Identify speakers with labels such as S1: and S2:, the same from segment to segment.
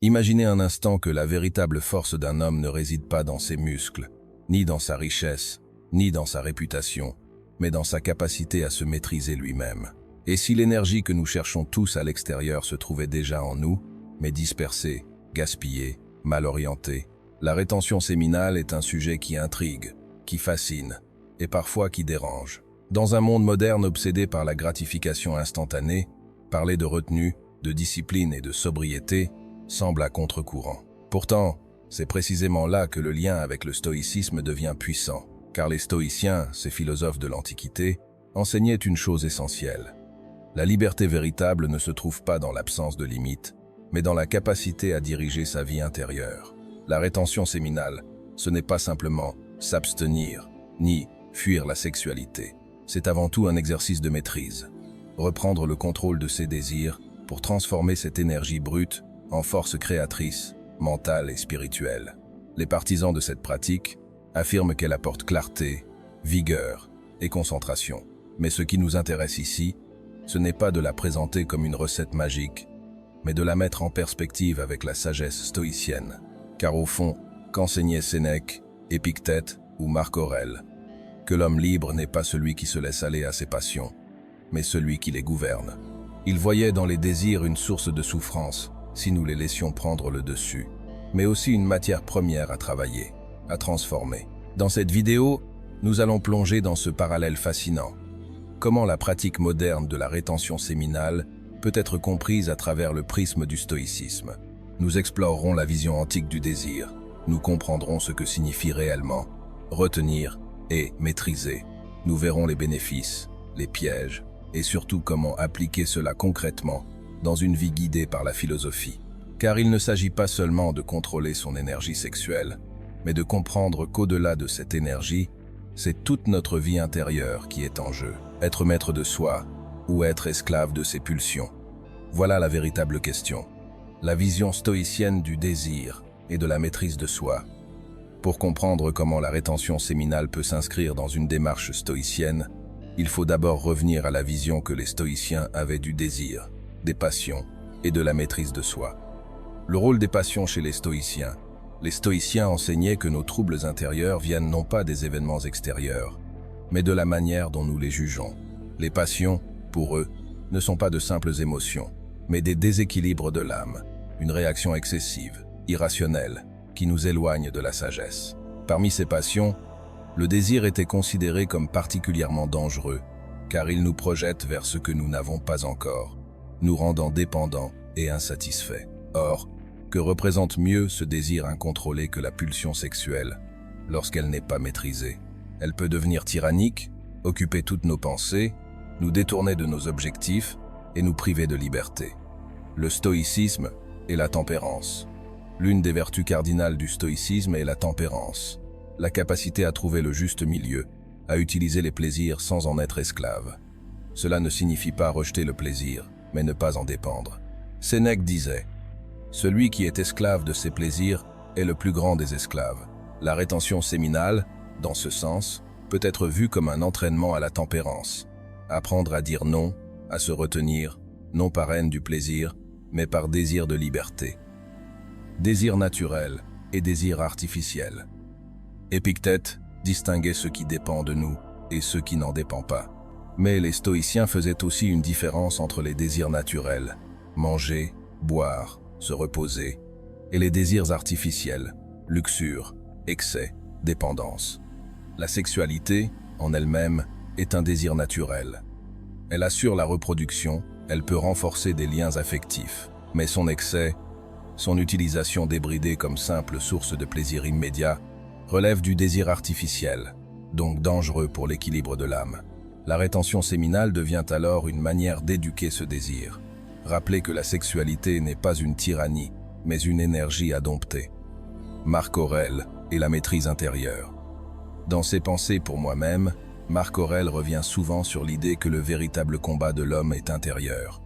S1: Imaginez un instant que la véritable force d'un homme ne réside pas dans ses muscles, ni dans sa richesse, ni dans sa réputation, mais dans sa capacité à se maîtriser lui-même. Et si l'énergie que nous cherchons tous à l'extérieur se trouvait déjà en nous, mais dispersée, gaspillée, mal orientée, la rétention séminale est un sujet qui intrigue, qui fascine, et parfois qui dérange. Dans un monde moderne obsédé par la gratification instantanée, parler de retenue, de discipline et de sobriété semble à contre-courant. Pourtant, c'est précisément là que le lien avec le stoïcisme devient puissant, car les stoïciens, ces philosophes de l'Antiquité, enseignaient une chose essentielle. La liberté véritable ne se trouve pas dans l'absence de limites, mais dans la capacité à diriger sa vie intérieure. La rétention séminale, ce n'est pas simplement s'abstenir, ni fuir la sexualité. C'est avant tout un exercice de maîtrise. Reprendre le contrôle de ses désirs pour transformer cette énergie brute en force créatrice, mentale et spirituelle. Les partisans de cette pratique affirment qu'elle apporte clarté, vigueur et concentration. Mais ce qui nous intéresse ici, ce n'est pas de la présenter comme une recette magique, mais de la mettre en perspective avec la sagesse stoïcienne. Car au fond, qu'enseignaient Sénèque, Épictète ou Marc Aurèle? Que l'homme libre n'est pas celui qui se laisse aller à ses passions, mais celui qui les gouverne. Il voyait dans les désirs une source de souffrance, si nous les laissions prendre le dessus, mais aussi une matière première à travailler, à transformer. Dans cette vidéo, nous allons plonger dans ce parallèle fascinant. Comment la pratique moderne de la rétention séminale peut être comprise à travers le prisme du stoïcisme. Nous explorerons la vision antique du désir, nous comprendrons ce que signifie réellement retenir et maîtriser. Nous verrons les bénéfices, les pièges, et surtout comment appliquer cela concrètement dans une vie guidée par la philosophie. Car il ne s'agit pas seulement de contrôler son énergie sexuelle, mais de comprendre qu'au-delà de cette énergie, c'est toute notre vie intérieure qui est en jeu. Être maître de soi ou être esclave de ses pulsions. Voilà la véritable question. La vision stoïcienne du désir et de la maîtrise de soi. Pour comprendre comment la rétention séminale peut s'inscrire dans une démarche stoïcienne, il faut d'abord revenir à la vision que les stoïciens avaient du désir, des passions et de la maîtrise de soi. Le rôle des passions chez les stoïciens enseignaient que nos troubles intérieurs viennent non pas des événements extérieurs, mais de la manière dont nous les jugeons. Les passions, pour eux, ne sont pas de simples émotions, mais des déséquilibres de l'âme, une réaction excessive, irrationnelle, qui nous éloigne de la sagesse. Parmi ces passions, le désir était considéré comme particulièrement dangereux, car il nous projette vers ce que nous n'avons pas encore, nous rendant dépendants et insatisfaits. Or, que représente mieux ce désir incontrôlé que la pulsion sexuelle, lorsqu'elle n'est pas maîtrisée? Elle peut devenir tyrannique, occuper toutes nos pensées, nous détourner de nos objectifs et nous priver de liberté. Le stoïcisme et la tempérance. L'une des vertus cardinales du stoïcisme est la tempérance, la capacité à trouver le juste milieu, à utiliser les plaisirs sans en être esclave. Cela ne signifie pas rejeter le plaisir, mais ne pas en dépendre. Sénèque disait « Celui qui est esclave de ses plaisirs est le plus grand des esclaves ». La rétention séminale, dans ce sens, peut être vue comme un entraînement à la tempérance. Apprendre à dire non, à se retenir, non par haine du plaisir, mais par désir de liberté. Désir naturel et désir artificiel. Épictète distinguait ce qui dépend de nous et ce qui n'en dépend pas. Mais les stoïciens faisaient aussi une différence entre les désirs naturels, manger, boire, se reposer, et les désirs artificiels, luxure, excès, dépendance. La sexualité, en elle-même, est un désir naturel. Elle assure la reproduction, elle peut renforcer des liens affectifs, mais son excès, son utilisation débridée comme simple source de plaisir immédiat, relève du désir artificiel, donc dangereux pour l'équilibre de l'âme. La rétention séminale devient alors une manière d'éduquer ce désir. Rappeler que la sexualité n'est pas une tyrannie, mais une énergie à dompter. Marc Aurèle et la maîtrise intérieure. Dans ses pensées pour moi-même, Marc Aurèle revient souvent sur l'idée que le véritable combat de l'homme est intérieur.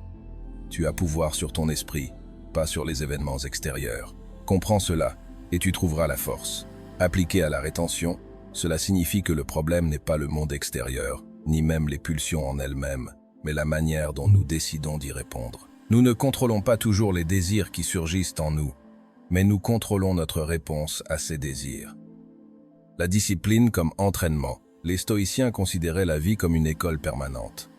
S1: Tu as pouvoir sur ton esprit, pas sur les événements extérieurs. Comprends cela, et tu trouveras la force. Appliqué à la rétention, cela signifie que le problème n'est pas le monde extérieur, ni même les pulsions en elles-mêmes, mais la manière dont nous décidons d'y répondre. Nous ne contrôlons pas toujours les désirs qui surgissent en nous, mais nous contrôlons notre réponse à ces désirs. La discipline comme entraînement. Les stoïciens considéraient la vie comme une école permanente.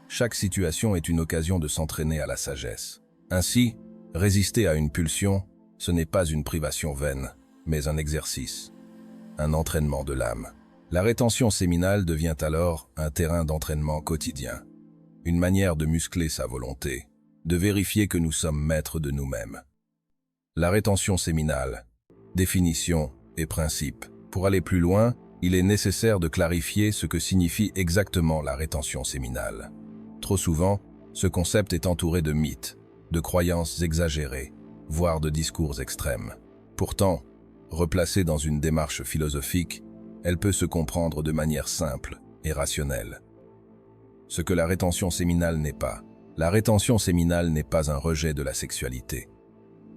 S1: Chaque situation est une occasion de s'entraîner à la sagesse. Ainsi, résister à une pulsion, ce n'est pas une privation vaine, mais un exercice, un entraînement de l'âme. La rétention séminale devient alors un terrain d'entraînement quotidien, une manière de muscler sa volonté, de vérifier que nous sommes maîtres de nous-mêmes. La rétention séminale, définition et principe. Pour aller plus loin, il est nécessaire de clarifier ce que signifie exactement la rétention séminale. Trop souvent, ce concept est entouré de mythes, de croyances exagérées, voire de discours extrêmes. Pourtant, replacée dans une démarche philosophique, elle peut se comprendre de manière simple et rationnelle. Ce que la rétention séminale n'est pas. La rétention séminale n'est pas un rejet de la sexualité.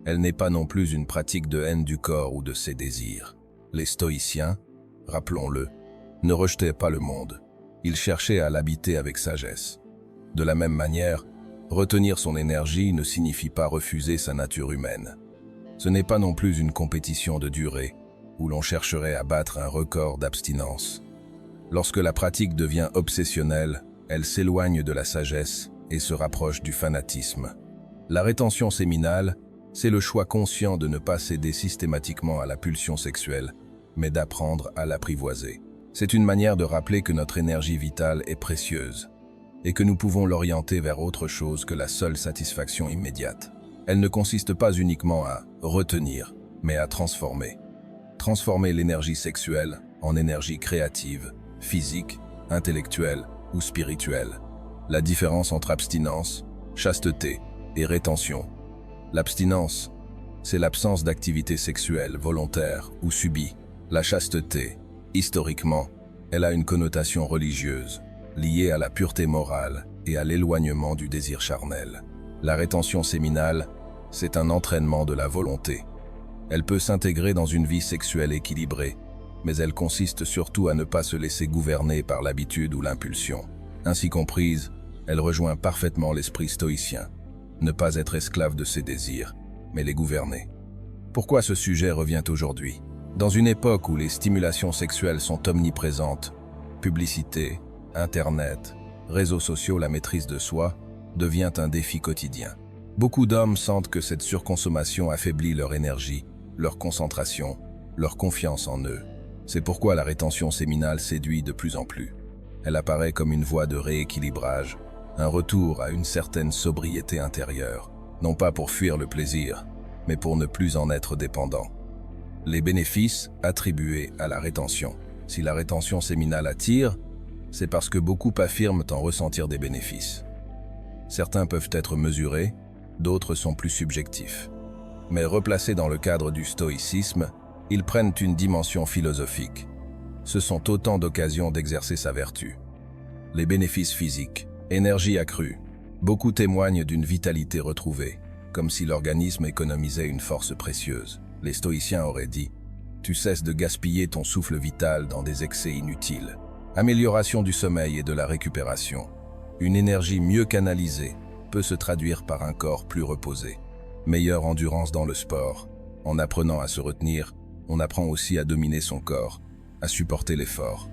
S1: Elle n'est pas non plus une pratique de haine du corps ou de ses désirs. Les stoïciens, rappelons-le, ne rejetaient pas le monde. Ils cherchaient à l'habiter avec sagesse. De la même manière, retenir son énergie ne signifie pas refuser sa nature humaine. Ce n'est pas non plus une compétition de durée, où l'on chercherait à battre un record d'abstinence. Lorsque la pratique devient obsessionnelle, elle s'éloigne de la sagesse et se rapproche du fanatisme. La rétention séminale, c'est le choix conscient de ne pas céder systématiquement à la pulsion sexuelle, mais d'apprendre à l'apprivoiser. C'est une manière de rappeler que notre énergie vitale est précieuse et que nous pouvons l'orienter vers autre chose que la seule satisfaction immédiate. Elle ne consiste pas uniquement à retenir, mais à transformer. Transformer l'énergie sexuelle en énergie créative, physique, intellectuelle ou spirituelle. La différence entre abstinence, chasteté et rétention. L'abstinence, c'est l'absence d'activité sexuelle volontaire ou subie. La chasteté, historiquement, elle a une connotation religieuse, liée à la pureté morale et à l'éloignement du désir charnel. La rétention séminale, c'est un entraînement de la volonté. Elle peut s'intégrer dans une vie sexuelle équilibrée, mais elle consiste surtout à ne pas se laisser gouverner par l'habitude ou l'impulsion. Ainsi comprise, elle rejoint parfaitement l'esprit stoïcien. Ne pas être esclave de ses désirs, mais les gouverner. Pourquoi ce sujet revient aujourd'hui? Dans une époque où les stimulations sexuelles sont omniprésentes, publicité, Internet, réseaux sociaux, la maîtrise de soi devient un défi quotidien. Beaucoup d'hommes sentent que cette surconsommation affaiblit leur énergie, leur concentration, leur confiance en eux. C'est pourquoi la rétention séminale séduit de plus en plus. Elle apparaît comme une voie de rééquilibrage, un retour à une certaine sobriété intérieure, non pas pour fuir le plaisir, mais pour ne plus en être dépendant. Les bénéfices attribués à la rétention. Si la rétention séminale attire, c'est parce que beaucoup affirment en ressentir des bénéfices. Certains peuvent être mesurés, d'autres sont plus subjectifs. Mais replacés dans le cadre du stoïcisme, ils prennent une dimension philosophique. Ce sont autant d'occasions d'exercer sa vertu. Les bénéfices physiques, énergie accrue. Beaucoup témoignent d'une vitalité retrouvée, comme si l'organisme économisait une force précieuse. Les stoïciens auraient dit « Tu cesses de gaspiller ton souffle vital dans des excès inutiles ». Amélioration du sommeil et de la récupération. Une énergie mieux canalisée peut se traduire par un corps plus reposé. Meilleure endurance dans le sport. En apprenant à se retenir, on apprend aussi à dominer son corps, à supporter l'effort.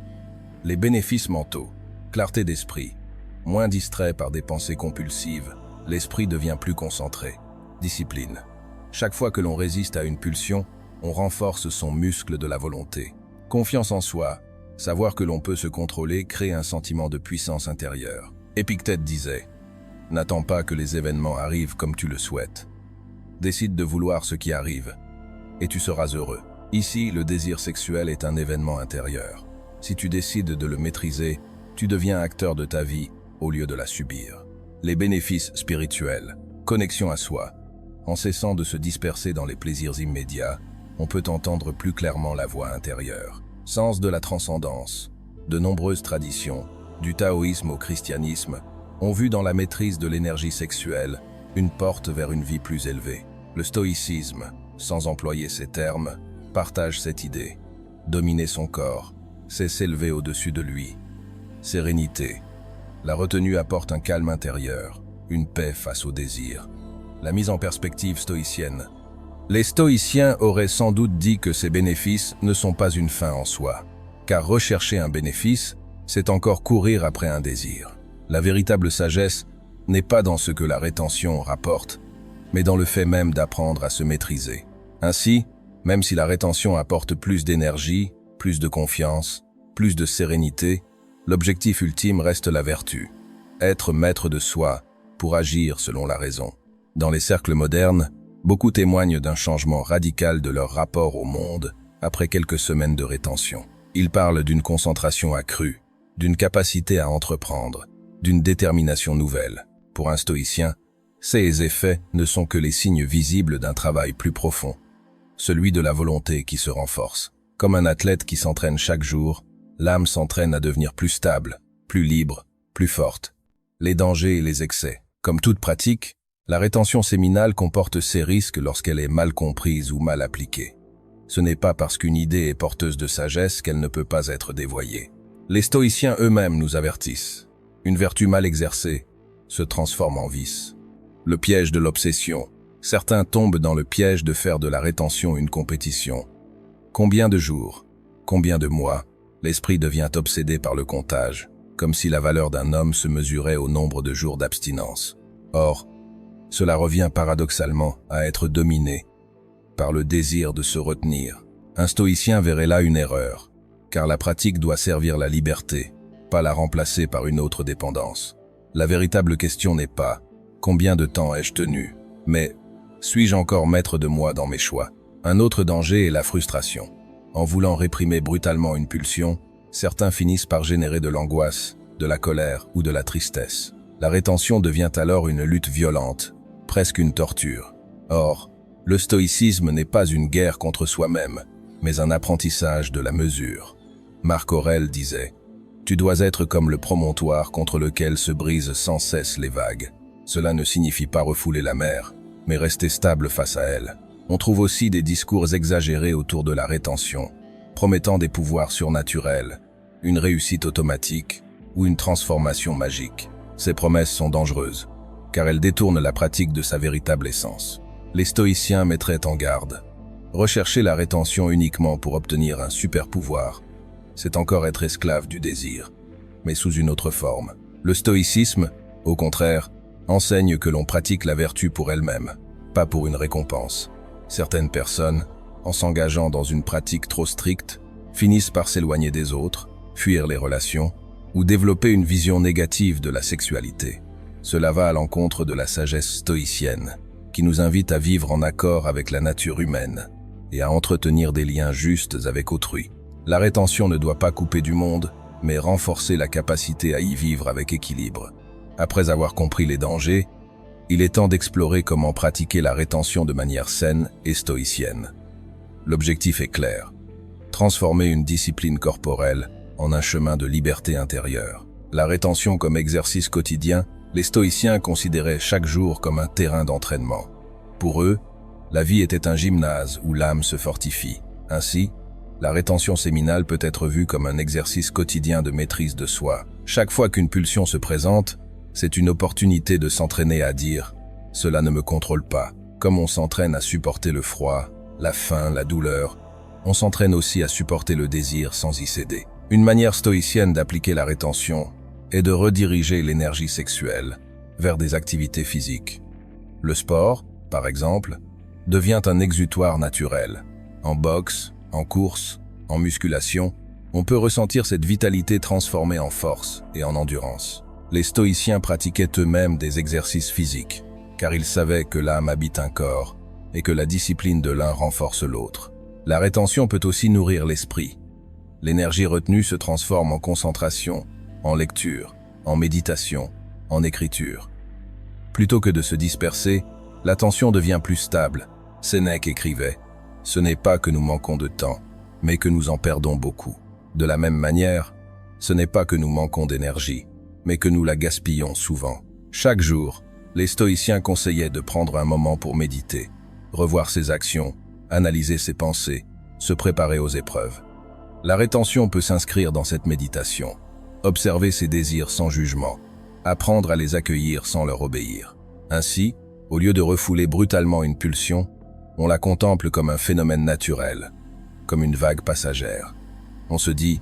S1: Les bénéfices mentaux. Clarté d'esprit. Moins distrait par des pensées compulsives, l'esprit devient plus concentré. Discipline. Chaque fois que l'on résiste à une pulsion, on renforce son muscle de la volonté. Confiance en soi. Savoir que l'on peut se contrôler crée un sentiment de puissance intérieure. Épictète disait « N'attends pas que les événements arrivent comme tu le souhaites. Décide de vouloir ce qui arrive, et tu seras heureux. » Ici, le désir sexuel est un événement intérieur. Si tu décides de le maîtriser, tu deviens acteur de ta vie au lieu de la subir. Les bénéfices spirituels. Connexion à soi. En cessant de se disperser dans les plaisirs immédiats, on peut entendre plus clairement la voix intérieure. Sens de la transcendance. De nombreuses traditions, du taoïsme au christianisme, ont vu dans la maîtrise de l'énergie sexuelle une porte vers une vie plus élevée. Le stoïcisme, sans employer ces termes, partage cette idée. Dominer son corps, c'est s'élever au-dessus de lui. Sérénité. La retenue apporte un calme intérieur, une paix face au désir. La mise en perspective stoïcienne. Les stoïciens auraient sans doute dit que ces bénéfices ne sont pas une fin en soi, car rechercher un bénéfice, c'est encore courir après un désir. La véritable sagesse n'est pas dans ce que la rétention rapporte, mais dans le fait même d'apprendre à se maîtriser. Ainsi, même si la rétention apporte plus d'énergie, plus de confiance, plus de sérénité, l'objectif ultime reste la vertu, être maître de soi pour agir selon la raison. Dans les cercles modernes, beaucoup témoignent d'un changement radical de leur rapport au monde après quelques semaines de rétention. Ils parlent d'une concentration accrue, d'une capacité à entreprendre, d'une détermination nouvelle. Pour un stoïcien, ces effets ne sont que les signes visibles d'un travail plus profond, celui de la volonté qui se renforce. Comme un athlète qui s'entraîne chaque jour, l'âme s'entraîne à devenir plus stable, plus libre, plus forte. Les dangers et les excès. Comme toute pratique, la rétention séminale comporte ses risques lorsqu'elle est mal comprise ou mal appliquée. Ce n'est pas parce qu'une idée est porteuse de sagesse qu'elle ne peut pas être dévoyée. Les stoïciens eux-mêmes nous avertissent. Une vertu mal exercée se transforme en vice. Le piège de l'obsession. Certains tombent dans le piège de faire de la rétention une compétition. Combien de jours, combien de mois, l'esprit devient obsédé par le comptage, comme si la valeur d'un homme se mesurait au nombre de jours d'abstinence. Or, cela revient paradoxalement à être dominé par le désir de se retenir. Un stoïcien verrait là une erreur, car la pratique doit servir la liberté, pas la remplacer par une autre dépendance. La véritable question n'est pas « combien de temps ai-je tenu ?», mais « suis-je encore maître de moi dans mes choix ?» Un autre danger est la frustration. En voulant réprimer brutalement une pulsion, certains finissent par générer de l'angoisse, de la colère ou de la tristesse. La rétention devient alors une lutte violente, presque une torture. Or, le stoïcisme n'est pas une guerre contre soi-même, mais un apprentissage de la mesure. Marc Aurèle disait « Tu dois être comme le promontoire contre lequel se brisent sans cesse les vagues. Cela ne signifie pas refouler la mer, mais rester stable face à elle. » On trouve aussi des discours exagérés autour de la rétention, promettant des pouvoirs surnaturels, une réussite automatique ou une transformation magique. Ces promesses sont dangereuses, car elles détournent la pratique de sa véritable essence. Les stoïciens mettraient en garde. Rechercher la rétention uniquement pour obtenir un super pouvoir, c'est encore être esclave du désir, mais sous une autre forme. Le stoïcisme, au contraire, enseigne que l'on pratique la vertu pour elle-même, pas pour une récompense. Certaines personnes, en s'engageant dans une pratique trop stricte, finissent par s'éloigner des autres, fuir les relations, ou développer une vision négative de la sexualité. Cela va à l'encontre de la sagesse stoïcienne, qui nous invite à vivre en accord avec la nature humaine et à entretenir des liens justes avec autrui. La rétention ne doit pas couper du monde, mais renforcer la capacité à y vivre avec équilibre. Après avoir compris les dangers, il est temps d'explorer comment pratiquer la rétention de manière saine et stoïcienne. L'objectif est clair. Transformer une discipline corporelle en un chemin de liberté intérieure. La rétention comme exercice quotidien, les stoïciens considéraient chaque jour comme un terrain d'entraînement. Pour eux, la vie était un gymnase où l'âme se fortifie. Ainsi, la rétention séminale peut être vue comme un exercice quotidien de maîtrise de soi. Chaque fois qu'une pulsion se présente, c'est une opportunité de s'entraîner à dire « cela ne me contrôle pas ». Comme on s'entraîne à supporter le froid, la faim, la douleur, on s'entraîne aussi à supporter le désir sans y céder. Une manière stoïcienne d'appliquer la rétention est de rediriger l'énergie sexuelle vers des activités physiques. Le sport, par exemple, devient un exutoire naturel. En boxe, en course, en musculation, on peut ressentir cette vitalité transformée en force et en endurance. Les stoïciens pratiquaient eux-mêmes des exercices physiques, car ils savaient que l'âme habite un corps et que la discipline de l'un renforce l'autre. La rétention peut aussi nourrir l'esprit. L'énergie retenue se transforme en concentration, en lecture, en méditation, en écriture. Plutôt que de se disperser, l'attention devient plus stable. Sénèque écrivait « Ce n'est pas que nous manquons de temps, mais que nous en perdons beaucoup. De la même manière, ce n'est pas que nous manquons d'énergie, mais que nous la gaspillons souvent. » Chaque jour, les stoïciens conseillaient de prendre un moment pour méditer, revoir ses actions, analyser ses pensées, se préparer aux épreuves. La rétention peut s'inscrire dans cette méditation. Observer ses désirs sans jugement, apprendre à les accueillir sans leur obéir. Ainsi, au lieu de refouler brutalement une pulsion, On la contemple comme un phénomène naturel, comme une vague passagère. On se dit,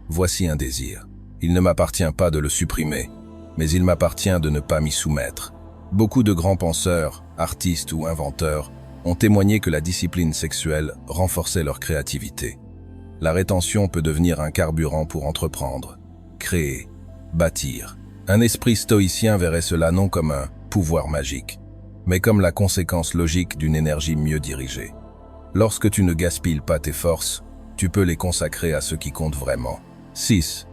S1: voici un désir. Il ne m'appartient pas de le supprimer, mais il m'appartient de ne pas m'y soumettre. Beaucoup de grands penseurs, artistes ou inventeurs ont témoigné que la discipline sexuelle renforçait leur créativité. La rétention peut devenir un carburant pour entreprendre, créer, bâtir. Un esprit stoïcien verrait cela non comme un pouvoir magique, mais comme la conséquence logique d'une énergie mieux dirigée. Lorsque tu ne gaspilles pas tes forces, tu peux les consacrer à ce qui compte vraiment. 6.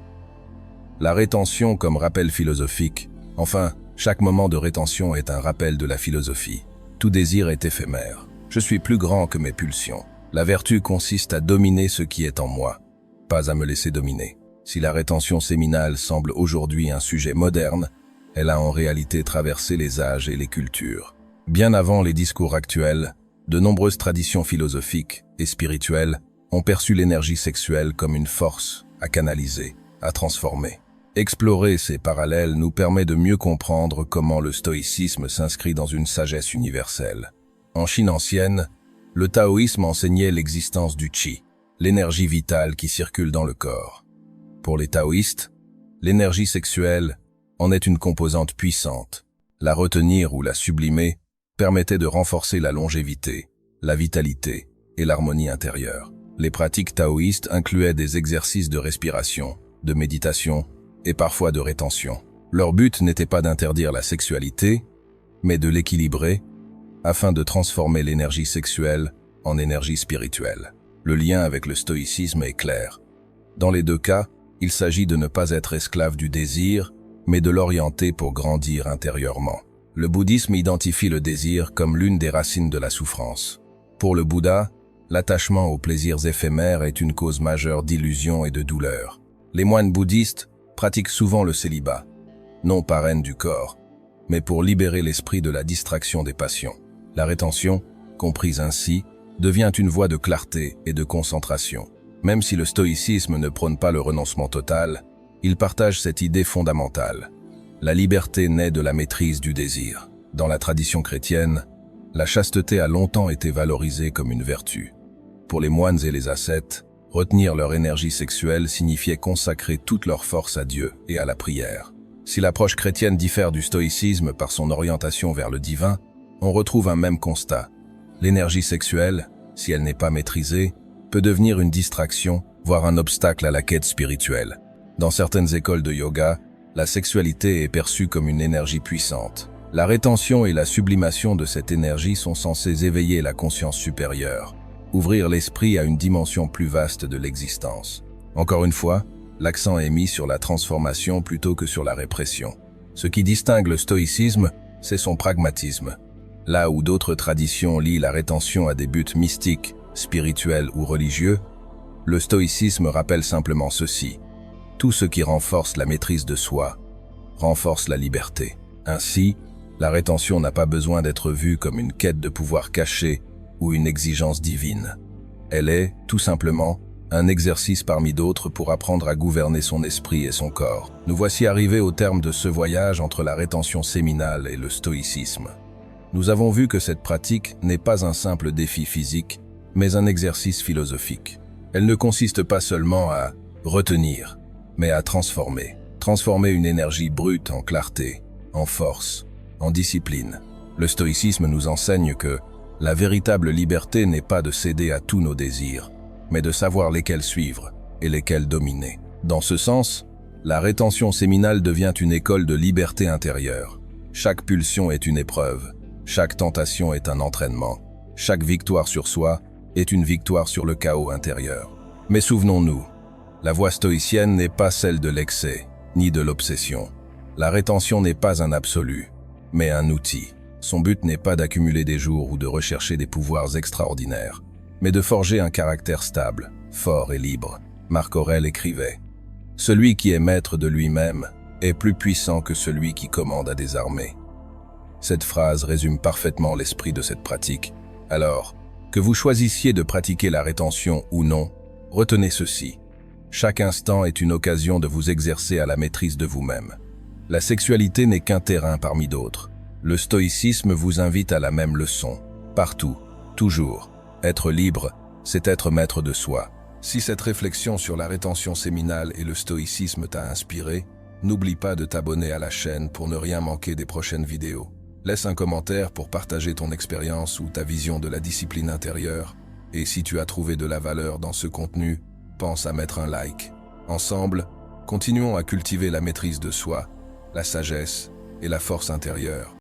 S1: La rétention comme rappel philosophique. Enfin, chaque moment de rétention est un rappel de la philosophie. Tout désir est éphémère. Je suis plus grand que mes pulsions. La vertu consiste à dominer ce qui est en moi, pas à me laisser dominer. Si la rétention séminale semble aujourd'hui un sujet moderne, elle a en réalité traversé les âges et les cultures. Bien avant les discours actuels, de nombreuses traditions philosophiques et spirituelles ont perçu l'énergie sexuelle comme une force à canaliser, à transformer. Explorer ces parallèles nous permet de mieux comprendre comment le stoïcisme s'inscrit dans une sagesse universelle. En Chine ancienne, le taoïsme enseignait l'existence du qi, l'énergie vitale qui circule dans le corps. Pour les taoïstes, l'énergie sexuelle en est une composante puissante. La retenir ou la sublimer permettait de renforcer la longévité, la vitalité et l'harmonie intérieure. Les pratiques taoïstes incluaient des exercices de respiration, de méditation et parfois de rétention. Leur but n'était pas d'interdire la sexualité, mais de l'équilibrer afin de transformer l'énergie sexuelle en énergie spirituelle. Le lien avec le stoïcisme est clair. Dans les deux cas, il s'agit de ne pas être esclave du désir, mais de l'orienter pour grandir intérieurement. Le bouddhisme identifie le désir comme l'une des racines de la souffrance. Pour le Bouddha, l'attachement aux plaisirs éphémères est une cause majeure d'illusion et de douleur. Les moines bouddhistes pratiquent souvent le célibat, non par haine du corps, mais pour libérer l'esprit de la distraction des passions. La rétention, comprise ainsi, devient une voie de clarté et de concentration. Même si le stoïcisme ne prône pas le renoncement total, il partage cette idée fondamentale. La liberté naît de la maîtrise du désir. Dans la tradition chrétienne, la chasteté a longtemps été valorisée comme une vertu. Pour les moines et les ascètes, retenir leur énergie sexuelle signifiait consacrer toute leur force à Dieu et à la prière. Si l'approche chrétienne diffère du stoïcisme par son orientation vers le divin, on retrouve un même constat. L'énergie sexuelle, si elle n'est pas maîtrisée, peut devenir une distraction, voire un obstacle à la quête spirituelle. Dans certaines écoles de yoga, la sexualité est perçue comme une énergie puissante. La rétention et la sublimation de cette énergie sont censées éveiller la conscience supérieure, ouvrir l'esprit à une dimension plus vaste de l'existence. Encore une fois, l'accent est mis sur la transformation plutôt que sur la répression. Ce qui distingue le stoïcisme, c'est son pragmatisme. Là où d'autres traditions lient la rétention à des buts mystiques, spirituels ou religieux, le stoïcisme rappelle simplement ceci. Tout ce qui renforce la maîtrise de soi renforce la liberté. Ainsi, la rétention n'a pas besoin d'être vue comme une quête de pouvoir caché ou une exigence divine. Elle est, tout simplement, un exercice parmi d'autres pour apprendre à gouverner son esprit et son corps. Nous voici arrivés au terme de ce voyage entre la rétention séminale et le stoïcisme. Nous avons vu que cette pratique n'est pas un simple défi physique, mais un exercice philosophique. Elle ne consiste pas seulement à retenir, mais à transformer. Transformer une énergie brute en clarté, en force, en discipline. Le stoïcisme nous enseigne que la véritable liberté n'est pas de céder à tous nos désirs, mais de savoir lesquels suivre et lesquels dominer. Dans ce sens, la rétention séminale devient une école de liberté intérieure. Chaque pulsion est une épreuve, chaque tentation est un entraînement, chaque victoire sur soi est une victoire sur le chaos intérieur. Mais souvenons-nous, la voie stoïcienne n'est pas celle de l'excès, ni de l'obsession. La rétention n'est pas un absolu, mais un outil. Son but n'est pas d'accumuler des jours ou de rechercher des pouvoirs extraordinaires, mais de forger un caractère stable, fort et libre. Marc Aurèle écrivait « Celui qui est maître de lui-même est plus puissant que celui qui commande à des armées. » Cette phrase résume parfaitement l'esprit de cette pratique. Alors, que vous choisissiez de pratiquer la rétention ou non, retenez ceci. Chaque instant est une occasion de vous exercer à la maîtrise de vous-même. La sexualité n'est qu'un terrain parmi d'autres. Le stoïcisme vous invite à la même leçon, partout, Toujours, être libre, c'est être maître de soi. Si cette réflexion sur la rétention séminale et le stoïcisme t'a inspiré, n'oublie pas de t'abonner à la chaîne pour ne rien manquer des prochaines vidéos. Laisse un commentaire pour partager ton expérience ou ta vision de la discipline intérieure. Et si tu as trouvé de la valeur dans ce contenu, pense à mettre un like. Ensemble, continuons à cultiver la maîtrise de soi, la sagesse et la force intérieure.